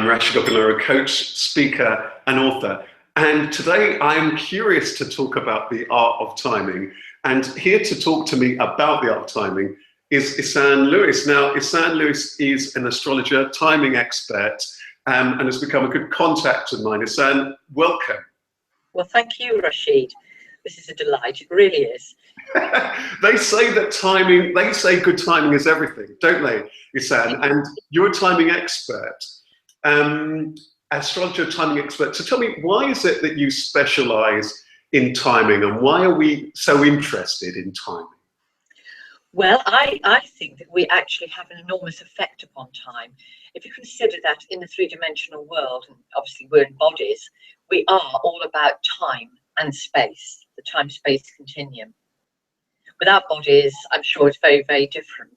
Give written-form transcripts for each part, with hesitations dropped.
Rasheed Ogunlaru, coach, speaker, and author. And today I'm curious to talk about the art of timing. And here to talk to me about the art of timing is Ysanne Lewis. Now, Ysanne Lewis is an astrologer, timing expert, and has become a good contact of mine. Ysanne, welcome. Well, thank you, Rasheed. This is a delight. It really is. They say that timing, they say good timing is everything, don't they, Ysanne? And you're a timing expert, astrologer, timing expert. So tell me, why is it that you specialize in timing, and why are we so interested in timing? Well, I think that we actually have an enormous effect upon time. If you consider that in the three-dimensional world, and obviously we're in bodies, we are all about time and space, the time-space continuum. Without bodies, I'm sure it's very, very different.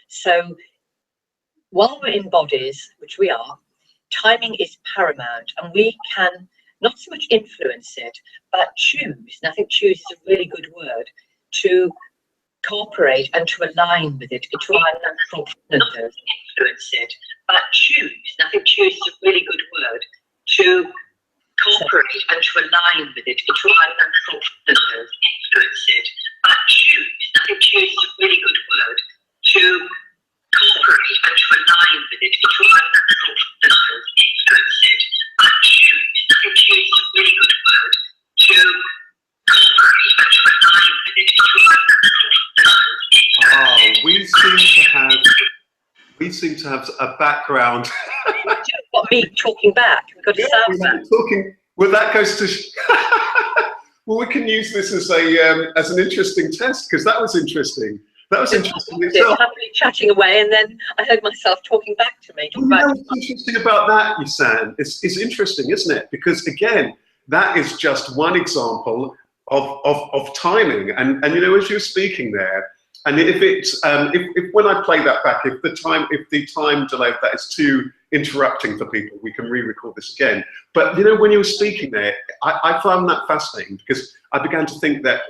So while we're in bodies, which we are, timing is paramount, and we can not so much influence it, but choose, and I think choose is a really good word, to cooperate and to align with it into our natural calendars. Influence it, but choose, and I think choose is a really good word, to cooperate and to align with it into our natural calendars. Influence it, but choose, and I think choose is a really good word, to cooperate and to align with it into our natural calendars. Influence it, but choose, and I think choose is a really good word, to cooperate and to align with it into our natural calendars. Oh, we seem to have a background. What, me talking back? We've got to sound back. Talking. Well, that goes to. Well, we can use this as an interesting test, because that was interesting. That was interesting itself. Happily chatting away, and then I heard myself talking back to me. What's interesting about that, Ysanne, is interesting, isn't it? Because again, that is just one example of timing. And you know, as you're speaking there, and if when I play that back, if the time delay of that is too interrupting for people, we can re-record this again. But you know, when you were speaking there, I found that fascinating, because I began to think that,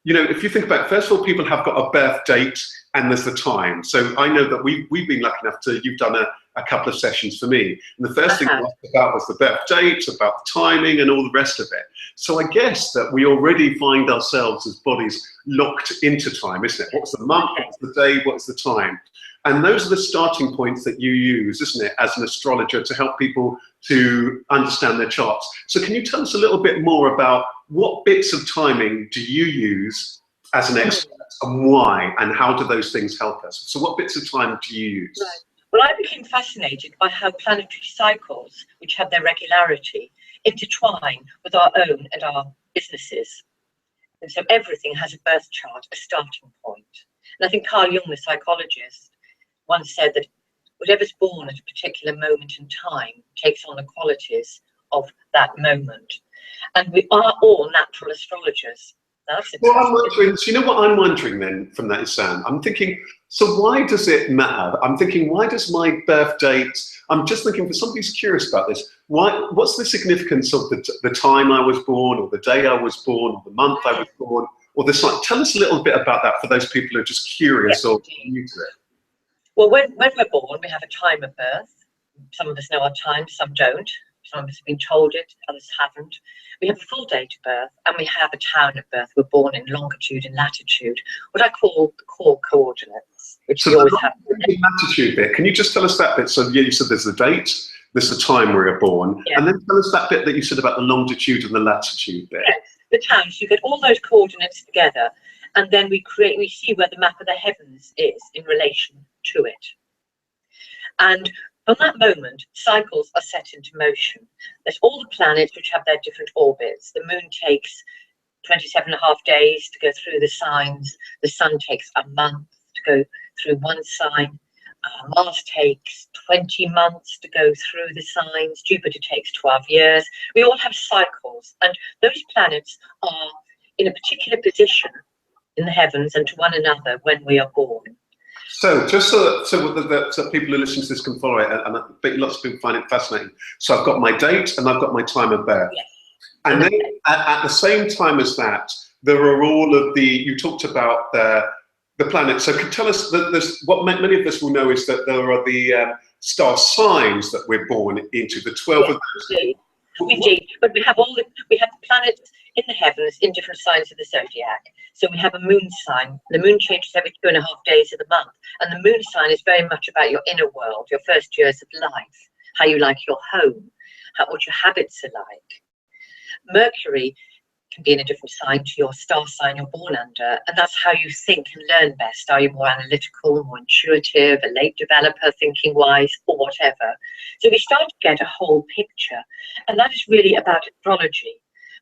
you know, if you think about it, first of all, people have got a birth date and there's the time. So I know that we've been lucky enough you've done a couple of sessions for me. And the first thing I asked about was the birth date, about the timing and all the rest of it. So I guess that we already find ourselves as bodies locked into time, isn't it? What's the month, what's the day, what's the time? And those are the starting points that you use, isn't it, as an astrologer, to help people to understand their charts. So can you tell us a little bit more about what bits of timing do you use as an expert, and why, and how do those things help us? So what bits of time do you use? Right. Well, I became fascinated by how planetary cycles, which have their regularity, intertwine with our own and our businesses. And so everything has a birth chart, a starting point. And I think Carl Jung, the psychologist, once said that whatever's born at a particular moment in time takes on the qualities of that moment. And we are all natural astrologers. Well, I'm wondering, so you know what I'm wondering then from that, Ysanne? I'm thinking, so why does it matter? I'm thinking, why does my birth date, I'm just thinking, for somebody who's curious about this, what's the significance of the time I was born, or the day I was born, or the month I was born, or the sign? Tell us a little bit about that for those people who are just curious or new to it. Well, when we're born, we have a time of birth. Some of us know our time, some don't. Some of us have been told it, others haven't. We have a full date of birth, and we have a town of birth. We're born in longitude and latitude, what I call the core coordinates, which we always have. The latitude bit, can you just tell us that bit? So yeah, you said there's the date, there's the time we were born, and then tell us that bit that you said about the longitude and the latitude bit. Yes, the town. So you get all those coordinates together, and then we see where the map of the heavens is in relation to it. And from that moment, cycles are set into motion. There's all the planets which have their different orbits. The moon takes 27.5 days to go through the signs. The sun takes a month to go through one sign. Mars takes 20 months to go through the signs. Jupiter takes 12 years. We all have cycles, and those planets are in a particular position in the heavens and to one another when we are born. So just so people who listen to this can follow it, and I bet lots of people find it fascinating. So I've got my date and I've got my time of birth. Yes. And then at the same time as that, there are all of you talked about the planets. So could tell us, what many of us will know is that there are the star signs that we're born into, the 12 of those. Indeed. Indeed, but we have the planets in the heavens in different signs of the zodiac. So we have a moon sign. The moon changes every 2.5 days of the month, and the moon sign is very much about your inner world, your first years of life, how you like your home, what your habits are like. Mercury can be in a different sign to your star sign you're born under, and that's how you think and learn best. Are you more analytical, more intuitive, a late developer, thinking wise, or whatever? So we start to get a whole picture, and that is really about astrology.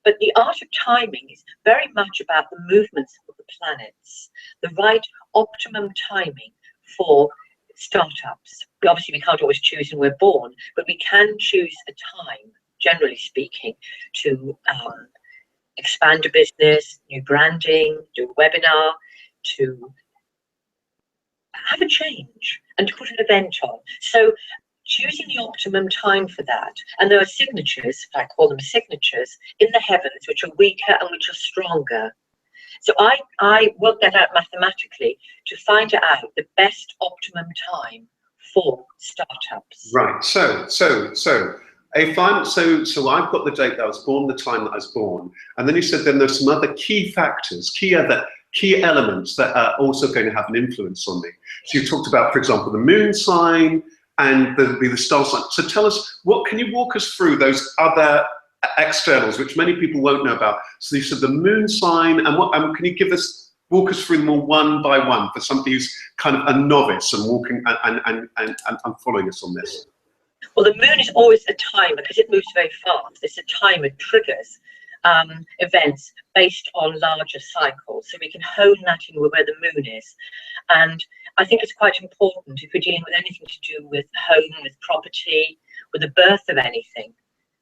But the art of timing is very much about the movements of the planets, the right optimum timing for startups. Obviously, we can't always choose when we're born, but we can choose a time, generally speaking, to expand a business, new branding, do a webinar, to have a change and to put an event on. So choosing the optimum time for that. And there are signatures, I call them signatures, in the heavens, which are weaker and which are stronger. So I worked that out mathematically to find out the best optimum time for startups. Right. So if I've got the date that I was born, the time that I was born, and then you said then there's some other key factors, key elements that are also going to have an influence on me. So you talked about, for example, the moon sign and the star sign. So tell us, can you walk us through those other externals, which many people won't know about? So you said the moon sign, and can you walk us through them all one by one for somebody who's kind of a novice and walking and following us on this? Well, the moon is always a timer because it moves very fast. It's a timer, triggers events based on larger cycles. So we can hone that in where the moon is. And I think it's quite important if we're dealing with anything to do with home, with property, with the birth of anything,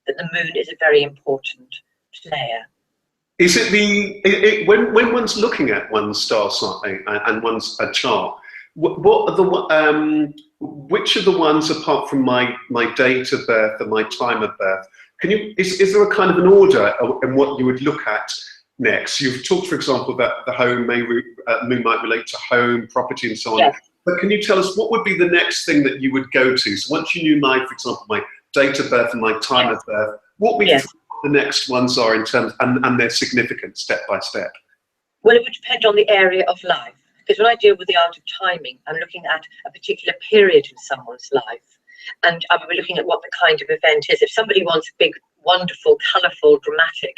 that the moon is a very important player. Is it when one's looking at one's star sign and one's a chart, what are the which are the ones apart from my date of birth and my time of birth? Is there a kind of an order in what you would look at next? You've talked, for example, that the home moon might relate to home, property, and so on. Yes. But can you tell us what would be the next thing that you would go to? So once you knew for example, my date of birth and my time of birth, what the next ones are in terms and their significance step by step? Well, it would depend on the area of life. Because when I deal with the art of timing, I'm looking at a particular period in someone's life. And I'm looking at what the kind of event is. If somebody wants a big, wonderful, colourful, dramatic,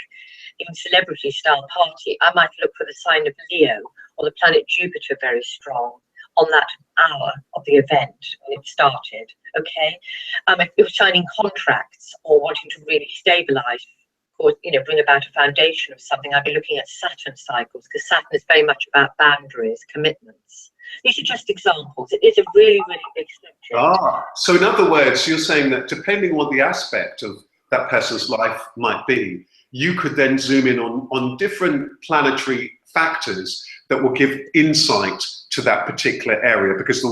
even celebrity-style party, I might look for the sign of Leo or the planet Jupiter very strong on that hour of the event when it started, okay? If you're signing contracts or wanting to really stabilise or bring about a foundation of something, I'd be looking at Saturn cycles, because Saturn is very much about boundaries, commitments. These are just examples. It is a really, really big subject. So in other words, you're saying that depending on what the aspect of that person's life might be, you could then zoom in on different planetary factors that will give insight to that particular area, because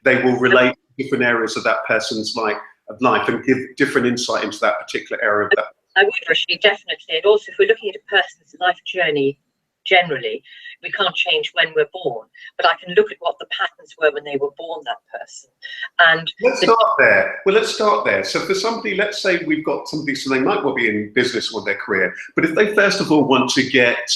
they will relate to different areas of that person's life and give different insight into that particular area of that. I would, Rasheed, definitely. And also, if we're looking at a person's life journey, generally, we can't change when we're born, but I can look at what the patterns were when they were born, that person. And let's start there. Well, let's start there. So for somebody, let's say we've got somebody, so they might well be in business or their career, but if they first of all want to get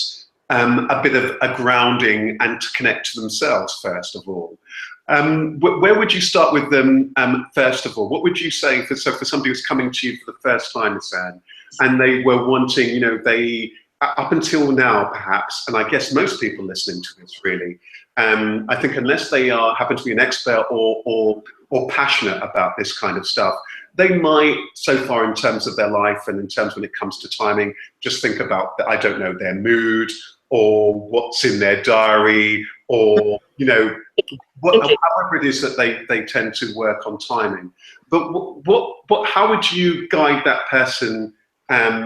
a bit of a grounding and to connect to themselves, first of all, where would you start with them first of all? What would you say for somebody who's coming to you for the first time, Ysanne, and they were wanting, they up until now perhaps, and I guess most people listening to this really, I think unless they happen to be an expert or passionate about this kind of stuff, they might, so far in terms of their life and in terms when it comes to timing, just think about, I don't know, their mood or what's in their diary, or however it is that they tend to work on timing. But how would you guide that person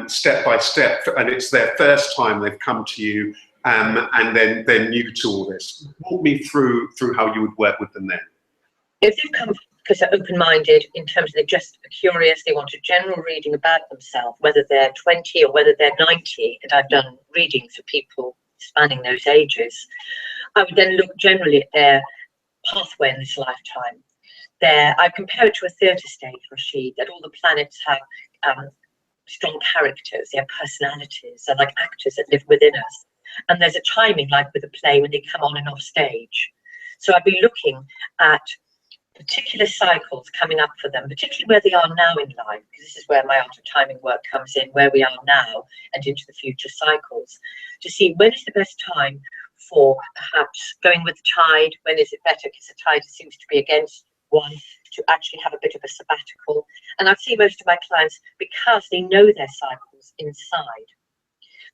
step by step, and it's their first time they've come to you, and then they're new to all this? Walk me through how you would work with them then. If they've come because they're open-minded in terms of they're just curious, they want a general reading about themselves, whether they're 20 or whether they're 90, and I've done readings for people spanning those ages, I would then look generally at their pathway in this lifetime. I compare it to a theatre stage, Rasheed, that all the planets have strong characters, they have personalities, they're like actors that live within us. And there's a timing, like with a play, when they come on and off stage. So I'd be looking at particular cycles coming up for them, particularly where they are now in life, because this is where my art of timing work comes in, where we are now and into the future cycles, to see when is the best time for perhaps going with the tide, when is it better, because the tide seems to be against one, to actually have a bit of a sabbatical. And I'd see most of my clients, because they know their cycles inside,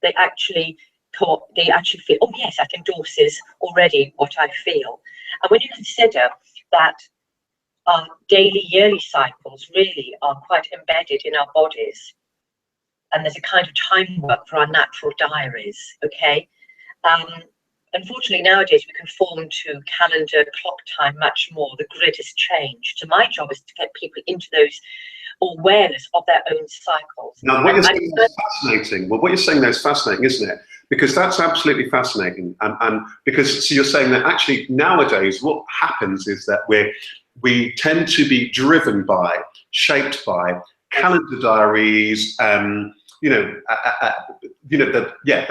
they actually feel, oh yes, that endorses already what I feel. And when you consider that our daily, yearly cycles really are quite embedded in our bodies, and there's a kind of time work for our natural diaries, okay? Unfortunately, nowadays we conform to calendar clock time much more. The grid has changed. So my job is to get people into those awareness of their own cycles. Now, what you're saying is fascinating. Well, what you're saying there is fascinating, isn't it? Because that's absolutely fascinating. And because, so you're saying that actually nowadays what happens is that we tend to be driven by, shaped by calendar diaries, the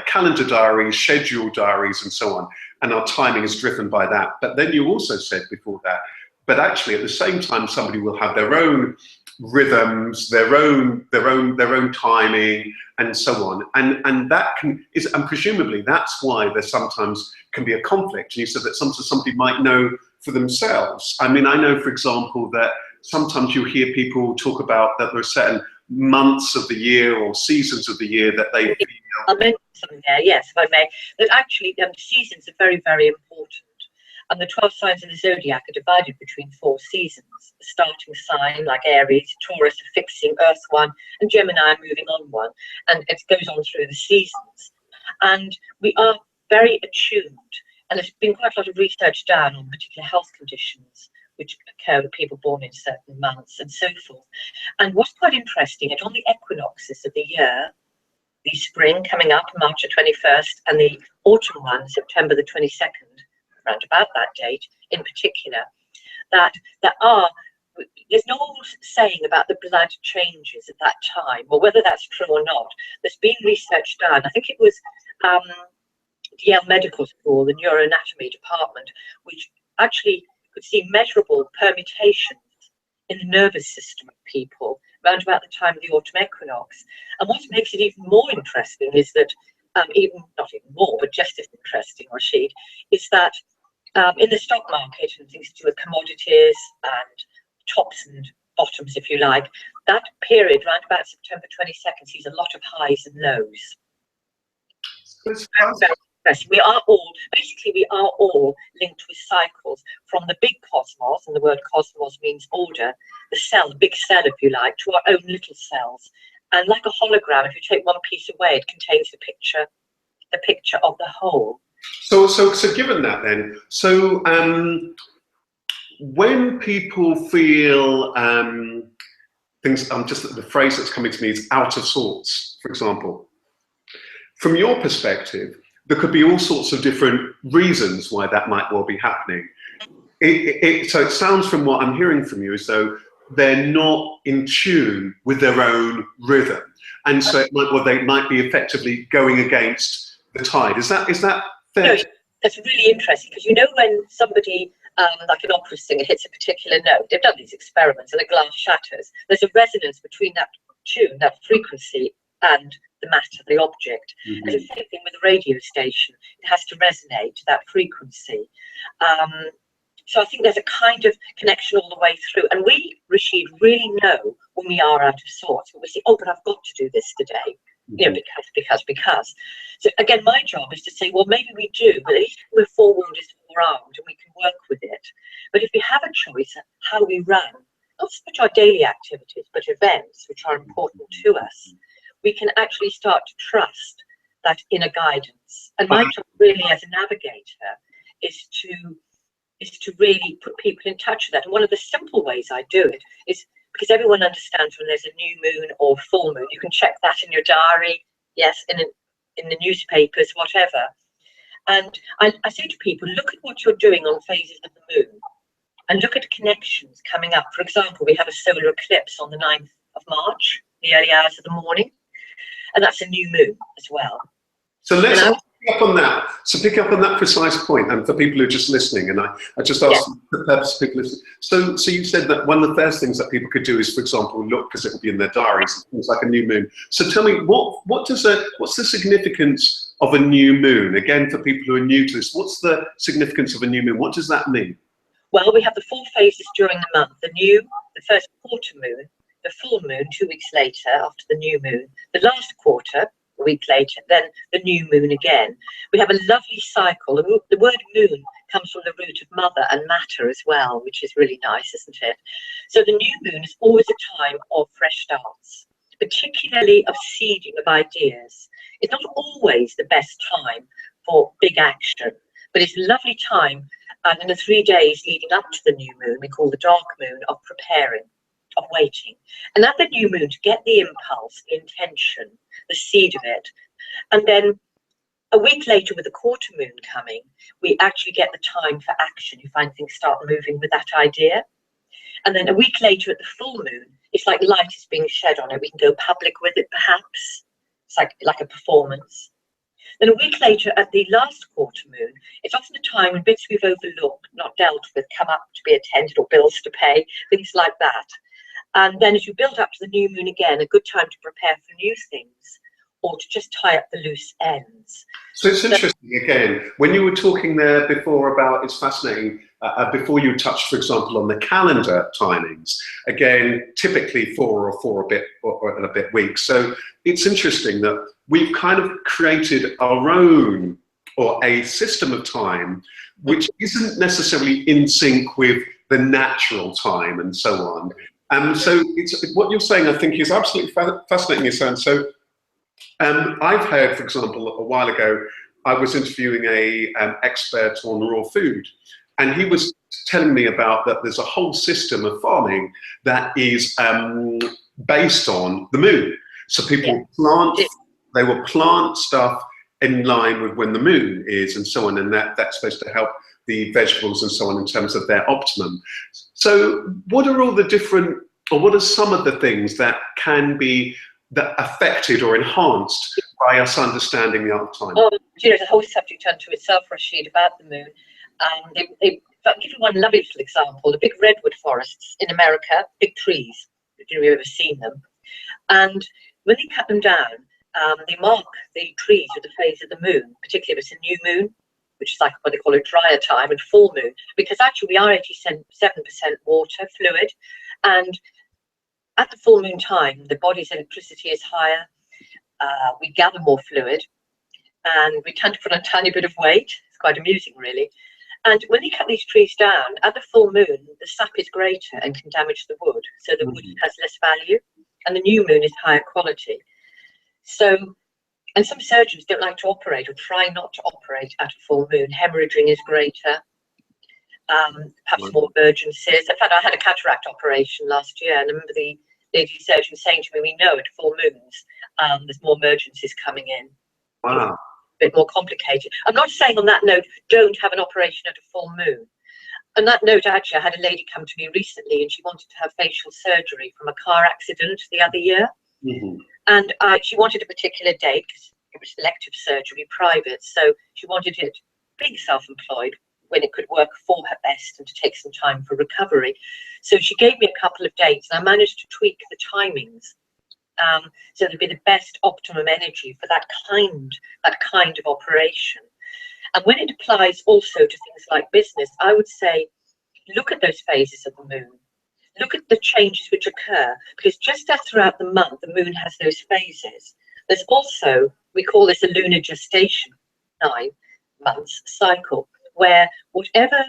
calendar diaries, schedule diaries, and so on, and our timing is driven by that. But then you also said before that, but actually at the same time, somebody will have their own rhythms, their own timing, and so on, and that and presumably that's why there sometimes can be a conflict. And you said that sometimes somebody might know for themselves. I mean, I know, for example, that sometimes you hear people talk about that there are certain months of the year or seasons of the year that they feel. I'll mention something there, yes, if I may, that actually seasons are very, very important. And the 12 signs of the zodiac are divided between 4 seasons. The starting sign, like Aries, Taurus, a fixing, Earth one, and Gemini moving on one. And it goes on through the seasons. And we are very attuned. And there's been quite a lot of research done on particular health conditions which occur with people born in certain months and so forth. And what's quite interesting is on the equinoxes of the year, the spring coming up, March the 21st, and the autumn one, September the 22nd, around about that date in particular, that there's no saying about the blood changes at that time, or whether that's true or not. There's been research done. I think it was Yale Medical School, the neuroanatomy department, which actually could see measurable permutations in the nervous system of people around about the time of the autumn equinox. And what makes it even more interesting is that, not even more, but just as interesting, Rasheed, is that in the stock market and things to do with commodities and tops and bottoms, if you like, that period around about September 22nd sees a lot of highs and lows. We are all linked with cycles, from the big cosmos, and the word cosmos means order, the cell, the big cell if you like, to our own little cells. And like a hologram, if you take one piece away, it contains the picture of the whole. So given that then, when people feel things, just the phrase that's coming to me is out of sorts, for example, from your perspective, there could be all sorts of different reasons why that might well be happening. So it sounds from what I'm hearing from you as though they're not in tune with their own rhythm, and so they might be effectively going against the tide. Is that fair? No, that's really interesting, because you know when somebody like an opera singer hits a particular note, they've done these experiments and a glass shatters. There's a resonance between that tune, that frequency, and the matter, the object. Mm-hmm. And the same thing with a radio station. It has to resonate to that frequency. So I think there's a kind of connection all the way through. And we, Rasheed, really know when we are out of sorts. When we say, oh, but I've got to do this today. Mm-hmm. You know, because. So again, my job is to say, well, maybe we do, but at least we're forewarned is forearmed and we can work with it. But if we have a choice of how we run, not so much our daily activities, but events which are important to us, we can actually start to trust that inner guidance. And my job really as a navigator is to really put people in touch with that. And one of the simple ways I do it is, because everyone understands when there's a new moon or full moon, you can check that in your diary, yes, in the newspapers, whatever. And I say to people, look at what you're doing on phases of the moon, and look at connections coming up. For example, we have a solar eclipse on the 9th of March, the early hours of the morning, and that's a new moon as well. So let's pick up on that. So pick up on that precise point, and for people who are just listening, and I just asked the purpose of people listening. So you said that one of the first things that people could do is, for example, look, because it will be in their diaries, things like a new moon. So tell me, what's the significance of a new moon? Again, for people who are new to this, what's the significance of a new moon? What does that mean? Well, we have the 4 phases during the month: the first quarter moon, the full moon 2 weeks later after the new moon, the last quarter a week later, then the new moon again. We have a lovely cycle. The word moon comes from the root of mother and matter as well, which is really nice, isn't it? So the new moon is always a time of fresh starts, particularly of seeding of ideas. It's not always the best time for big action, but it's a lovely time. And in the 3 days leading up to the new moon, we call the dark moon, of preparing, of waiting. And at the new moon, to get the impulse, the intention, the seed of it. And then a week later, with the quarter moon coming, we actually get the time for action. You find things start moving with that idea. And then a week later at the full moon, it's like light is being shed on it. We can go public with it, perhaps. It's like a performance. Then a week later at the last quarter moon, it's often a time when bits we've overlooked, not dealt with, come up to be attended, or bills to pay, things like that. And then as you build up to the new moon again, a good time to prepare for new things, or to just tie up the loose ends. So it's interesting, again, when you were talking there before about, it's fascinating, before you touched, for example, on the calendar timings, again, typically 4 or a bit weeks. So it's interesting that we've kind of created our own, or a system of time, which isn't necessarily in sync with the natural time and so on. So what you're saying, I think, is absolutely fascinating, Ysanne. So I've heard, for example, a while ago, I was interviewing an expert on raw food, and he was telling me about that there's a whole system of farming that is based on the moon. So people they will plant stuff in line with when the moon is and so on, and that's supposed to help the vegetables and so on in terms of their optimum. So what are all the different, or what are some of the things that can be affected or enhanced by us understanding the other time? Oh, there's a whole subject unto itself, Rasheed, about the moon. I'll give you one lovely little example. The big redwood forests in America, big trees. I don't know if you've ever seen them. And when they cut them down, they mark the trees with the phase of the moon, particularly if it's a new moon, which is like what they call a drier time, and full moon, because actually we are 87% water, fluid, and at the full moon time, the body's electricity is higher, we gather more fluid, and we tend to put on a tiny bit of weight. It's quite amusing, really. And when they cut these trees down, at the full moon, the sap is greater and can damage the wood, so the wood has less value, and the new moon is higher quality. So, and some surgeons don't like to operate, or try not to operate at a full moon. Hemorrhaging is greater, perhaps more emergencies. In fact, I had a cataract operation last year, and I remember the lady surgeon saying to me, we know at full moons, there's more emergencies coming in. Wow. A bit more complicated. I'm not saying on that note, don't have an operation at a full moon. On that note, actually, I had a lady come to me recently, and she wanted to have facial surgery from a car accident the other year. And she wanted a particular date, because it was elective surgery, private, so she wanted it being self-employed when it could work for her best and to take some time for recovery. So she gave me a couple of dates, and I managed to tweak the timings so there'd be the best optimum energy for that kind of operation. And when it applies also to things like business, I would say, look at those phases of the moon. Look at the changes which occur, because just as throughout the month, the moon has those phases, there's also, we call this a lunar gestation, 9 months cycle, where whatever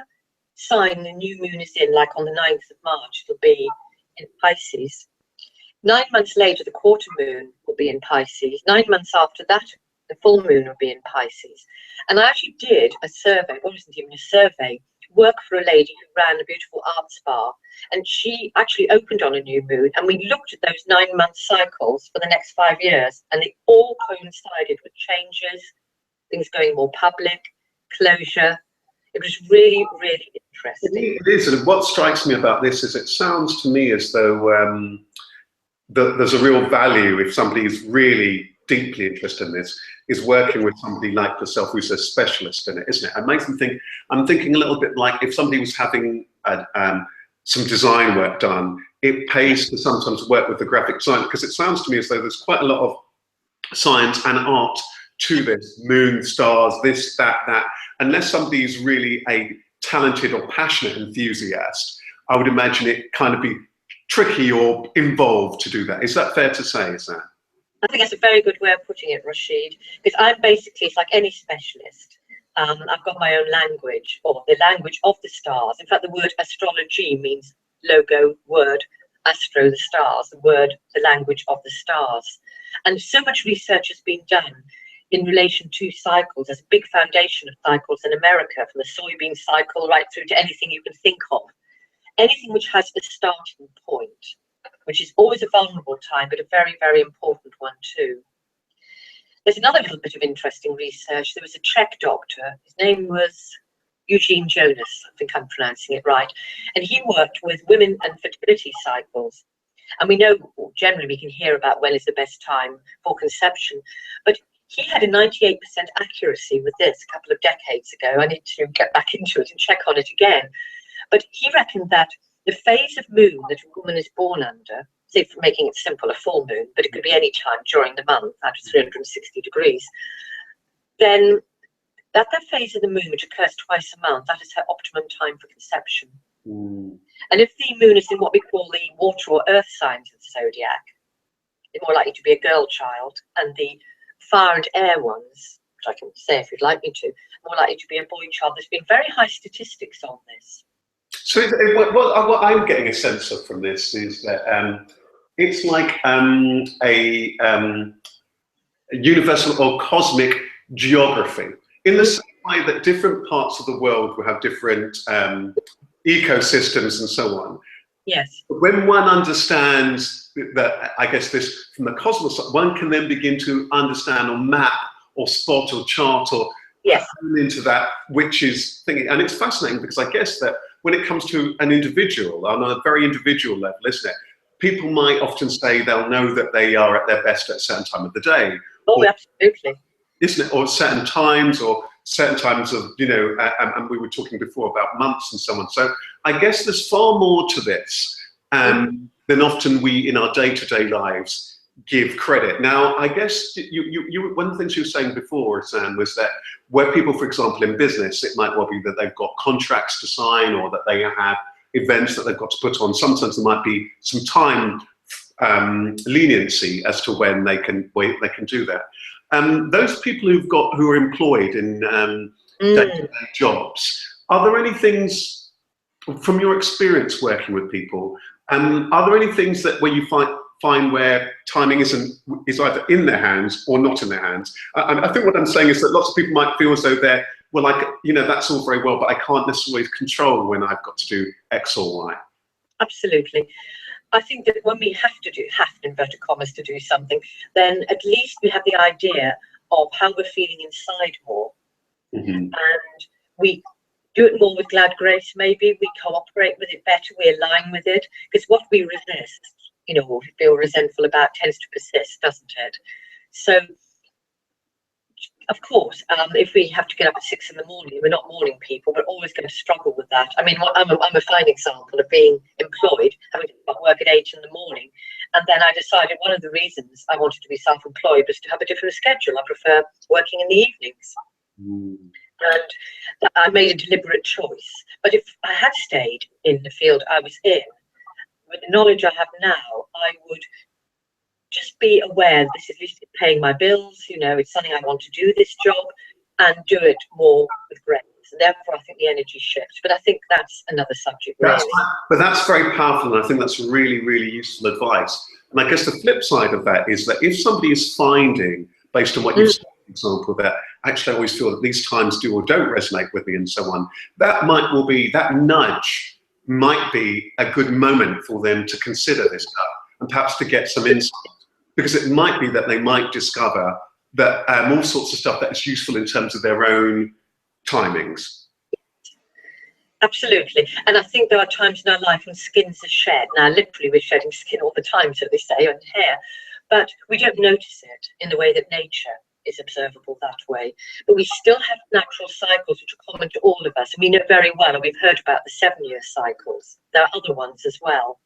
sign the new moon is in, like on the 9th of March, it'll be in Pisces. 9 months later, the quarter moon will be in Pisces. 9 months after that, the full moon will be in Pisces. And I actually did a survey, well, it wasn't even a survey, work for a lady who ran a beautiful art spa, and she actually opened on a new moon, and we looked at those 9-month cycles for the next 5 years, and they all coincided with changes, things going more public, closure, It was really, really interesting. It is, and what strikes me about this is it sounds to me as though there's a real value if somebody is really deeply interested in this, is working with somebody like yourself who's a specialist in it, isn't it? It makes me think, I'm thinking a little bit like if somebody was having some design work done, it pays to sometimes work with the graphic design, because it sounds to me as though there's quite a lot of science and art to this, moon, stars, this, that. Unless somebody's really a talented or passionate enthusiast, I would imagine it kind of be tricky or involved to do that. Is that fair to say, is that? I think that's a very good way of putting it, Rasheed, because I'm basically, it's like any specialist. I've got my own language, or the language of the stars. In fact, the word astrology means logo, word, astro, the stars, the language of the stars. And so much research has been done in relation to cycles. There's a big foundation of cycles in America, from the soybean cycle right through to anything you can think of. Anything which has a starting point, which is always a vulnerable time, but a very, very important one too. There's another little bit of interesting research. There was a Czech doctor, his name was Eugene Jonas, I think I'm pronouncing it right, and he worked with women and fertility cycles. And we know, generally we can hear about when is the best time for conception, but he had a 98% accuracy with this a couple of decades ago. I need to get back into it and check on it again. But he reckoned that the phase of moon that a woman is born under, say, for making it simple, a full moon, but it could be any time during the month out of 360 degrees, then that phase of the moon, which occurs twice a month, that is her optimum time for conception. And if the moon is in what we call the water or earth signs of the zodiac, they're more likely to be a girl child, and the fire and air ones, which I can say if you'd like me to, more likely to be a boy child. There's been very high statistics on this. So what I'm getting a sense of from this is that it's like a universal or cosmic geography, in the same way that different parts of the world will have different ecosystems and so on. Yes. But when one understands that, I guess this from the cosmos, one can then begin to understand or map or spot or chart or into that, which is thinking. And it's fascinating because I guess that when it comes to an individual, on a very individual level, isn't it? People might often say they'll know that they are at their best at a certain time of the day. Oh, or, absolutely. Isn't it? Or certain times of, you know, and we were talking before about months and so on. So I guess there's far more to this than often we in our day-to-day lives give credit. Now, I guess one of the things you were saying before, Ysanne, was that where people, for example, in business, it might well be that they've got contracts to sign or that they have events that they've got to put on. Sometimes there might be some time leniency as to when they can do that. Those people who are employed in day-to-day jobs, are there any things from your experience working with people? Are there any things that where you find where timing is either in their hands or not in their hands? I think what I'm saying is that lots of people might feel as though they're, well, like, you know, that's all very well, but I can't necessarily control when I've got to do X or Y. Absolutely. I think that when we have to inverted commas, to do something, then at least we have the idea of how we're feeling inside more. And we do it more with glad grace, maybe. We cooperate with it better, we align with it. Because what we resist, you know, what we feel resentful about tends to persist, doesn't it? So, of course, if we have to get up at 6 in the morning, we're not morning people, we're always going to struggle with that. I mean, I'm a fine example of being employed, having to work at 8 in the morning. And then I decided one of the reasons I wanted to be self-employed was to have a different schedule. I prefer working in the evenings. And I made a deliberate choice. But if I had stayed in the field I was in, with the knowledge I have now, I would just be aware that this is at least paying my bills, you know, it's something I want to do, this job, and do it more with grace. And therefore, I think the energy shifts. But I think that's another subject, really. But that's very powerful, and I think that's really, really useful advice. And I guess the flip side of that is that if somebody is finding, based on what you've said, for example, that actually I always feel that these times do or don't resonate with me and so on, that nudge might be a good moment for them to consider this stuff and perhaps to get some insight. Because it might be that they might discover that all sorts of stuff that is useful in terms of their own timings. Absolutely. And I think there are times in our life when skins are shed. Now, literally, we're shedding skin all the time, so they say, and hair, but we don't notice it in the way that nature is observable that way. But we still have natural cycles which are common to all of us. And we know very well, and we've heard about the 7-year cycles. There are other ones as well.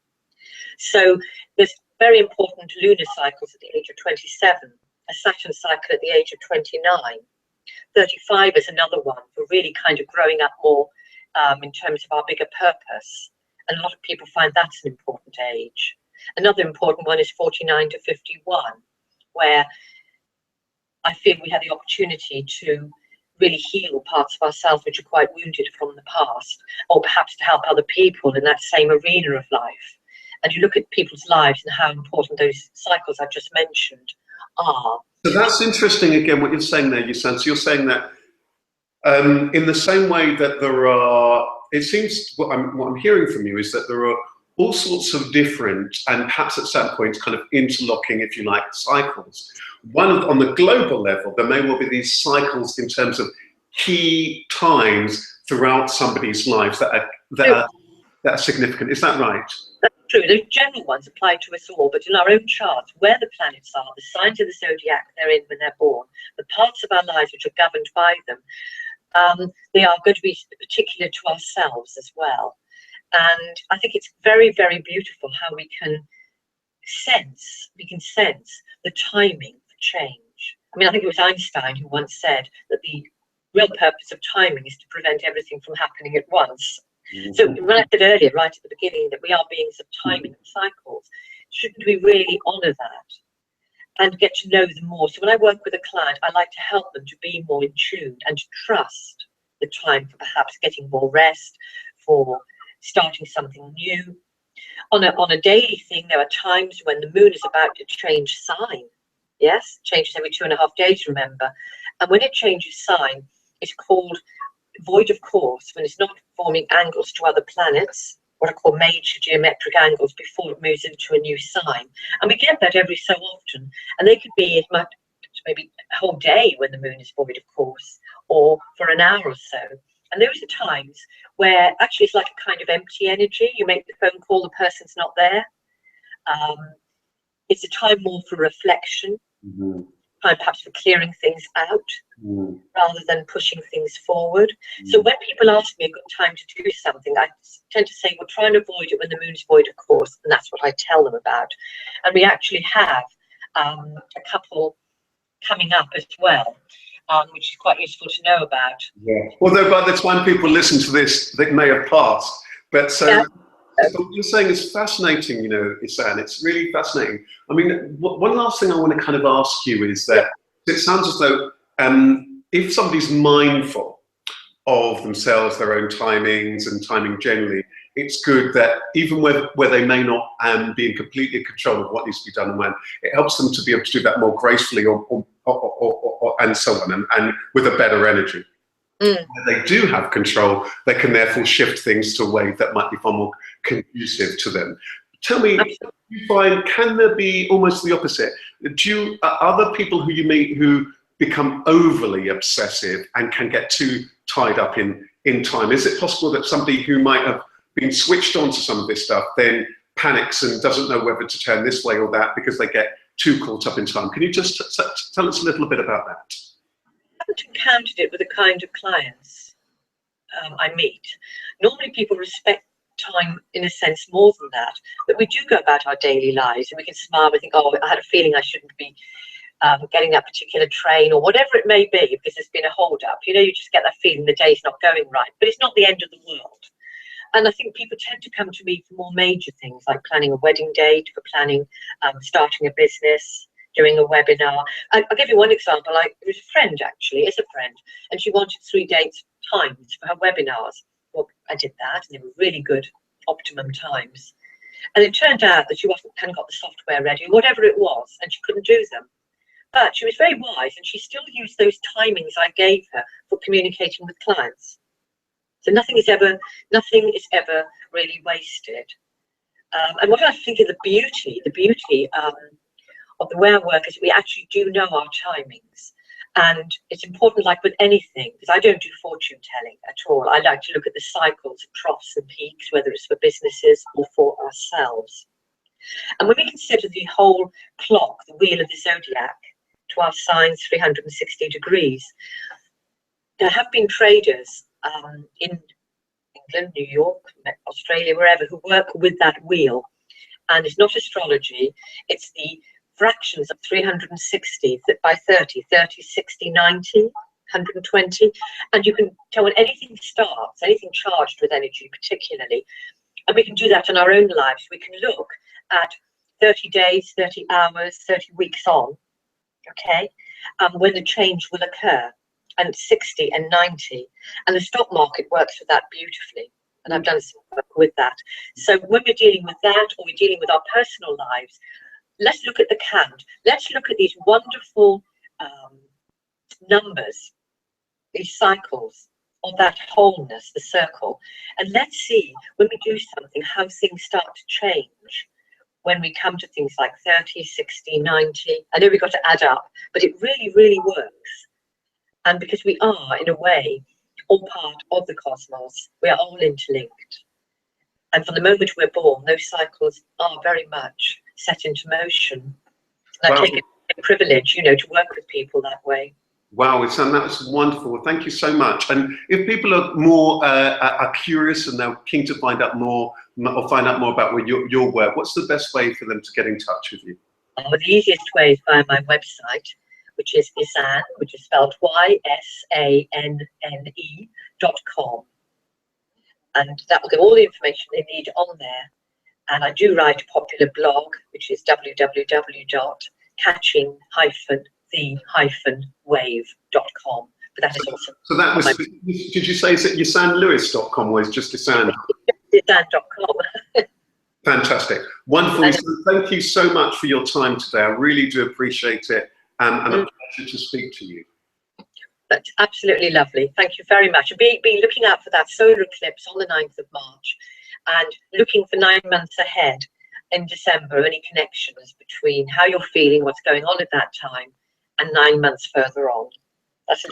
So there's very important lunar cycles at the age of 27, a Saturn cycle at the age of 29. 35 is another one for really kind of growing up more in terms of our bigger purpose. And a lot of people find that's an important age. Another important one is 49 to 51, where I feel we have the opportunity to really heal parts of ourselves which are quite wounded from the past, or perhaps to help other people in that same arena of life. And you look at people's lives and how important those cycles I've just mentioned are. So that's interesting, again, what you're saying there, Ysanne. So you're saying that in the same way that there are, it seems, what I'm hearing from you is that there are all sorts of different, and perhaps at some points kind of interlocking, if you like, cycles. One, on the global level, there may well be these cycles in terms of key times throughout somebody's lives that are significant. Is that right? That's true. Those general ones apply to us all, but in our own charts, where the planets are, the signs of the zodiac they're in when they're born, the parts of our lives which are governed by them, they are going to be particular to ourselves as well. And I think it's very, very beautiful how we can sense the timing for change. I mean, I think it was Einstein who once said that the real purpose of timing is to prevent everything from happening at once. So when I said earlier, right at the beginning, that we are beings of timing and cycles, shouldn't we really honour that and get to know them more? So when I work with a client, I like to help them to be more in tune and to trust the time for perhaps getting more rest, for starting something new. On a daily thing, there are times when the moon is about to change sign. Yes, changes every 2.5 days, remember. And when it changes sign, it's called void of course, when it's not forming angles to other planets, what are called major geometric angles, before it moves into a new sign. And we get that every so often. And they could be as much, maybe a whole day when the moon is void of course, or for an hour or so. And those are times where actually it's like a kind of empty energy. You make the phone call, the person's not there. It's a time more for reflection, time perhaps for clearing things out, rather than pushing things forward. So when people ask me, I've got time to do something, I tend to say, well, try and avoid it when the moon is void of course. And that's what I tell them about. And we actually have a couple coming up as well, which is quite useful to know about. Yeah. Although by the time people listen to this, they may have passed. But so Yeah. what you're saying is fascinating, you know, Ysanne. It's really fascinating. I mean, one last thing I want to kind of ask you is that it sounds as though if somebody's mindful of themselves, their own timings and timing generally, it's good that even where they may not be in completely control of what needs to be done and when, it helps them to be able to do that more gracefully and so on, and with a better energy. When they do have control, they can therefore shift things to a way that might be far more conducive to them. Tell me, do you find, can there be almost the opposite? Are there people who you meet who become overly obsessive and can get too tied up in time? Is it possible that somebody who might have been switched on to some of this stuff then panics and doesn't know whether to turn this way or that because they get too caught up in time? Can you just tell us a little bit about that? I haven't encountered it with the kind of clients I meet. Normally people respect time in a sense more than that, but we do go about our daily lives and we can smile and think, oh, I had a feeling I shouldn't be getting that particular train or whatever it may be because there's been a hold up. You know, you just get that feeling the day's not going right, but it's not the end of the world. And I think people tend to come to me for more major things like planning a wedding date, for planning starting a business, doing a webinar. I'll give you one example. It was a friend, actually, is a friend, and she wanted 3 dates times for her webinars. Well, I did that, and they were really good, optimum times. And it turned out that she hadn't got the software ready, whatever it was, and she couldn't do them. But she was very wise, and she still used those timings I gave her for communicating with clients. So nothing is ever really wasted. And what I think is the beauty of the way I work is we actually do know our timings. And it's important, like with anything, because I don't do fortune telling at all. I like to look at the cycles, troughs and peaks, whether it's for businesses or for ourselves. And when we consider the whole clock, the wheel of the zodiac, to our signs 360 degrees, there have been traders in England, New York, Australia, wherever, who work with that wheel. And it's not astrology, it's the fractions of 360 by 30, 60, 90, 120. And you can tell when anything starts, anything charged with energy particularly. And we can do that in our own lives. We can look at 30 days, 30 hours, 30 weeks on, okay, when the change will occur, and 60 and 90. And the stock market works with that beautifully. And I've done some work with that. So when we're dealing with that, or we're dealing with our personal lives, let's look at the count. Let's look at these wonderful numbers, these cycles of that wholeness, the circle. And let's see, when we do something, how things start to change when we come to things like 30, 60, 90. I know we've got to add up, but it really, really works. And because we are, in a way, all part of the cosmos, we are all interlinked. And from the moment we're born, those cycles are very much set into motion. And I take it as a privilege, you know, to work with people that way. Wow, Ysanne, that was wonderful. Thank you so much. And if people are more are curious and they're keen to find out more or find out more about your work, what's the best way for them to get in touch with you? Well, the easiest way is via my website, which is Ysanne, which is spelled YSANNE.com. And that will give all the information they need on there. And I do write a popular blog, which is www.catching-the-wave.com. But that is also... So that was, did you say, is it YsanneLewis.com or is just Ysanne? Ysanne.com. Fantastic. Wonderful. Ysanne, thank you so much for your time today. I really do appreciate it. And a pleasure to speak to you. That's absolutely lovely. Thank you very much. Be looking out for that solar eclipse on the 9th of March and looking for 9 months ahead in December, any connections between how you're feeling, what's going on at that time, and 9 months further on. That's a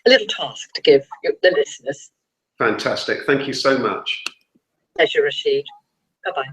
little task to give the listeners. Fantastic. Thank you so much. Pleasure, Rasheed. Bye-bye.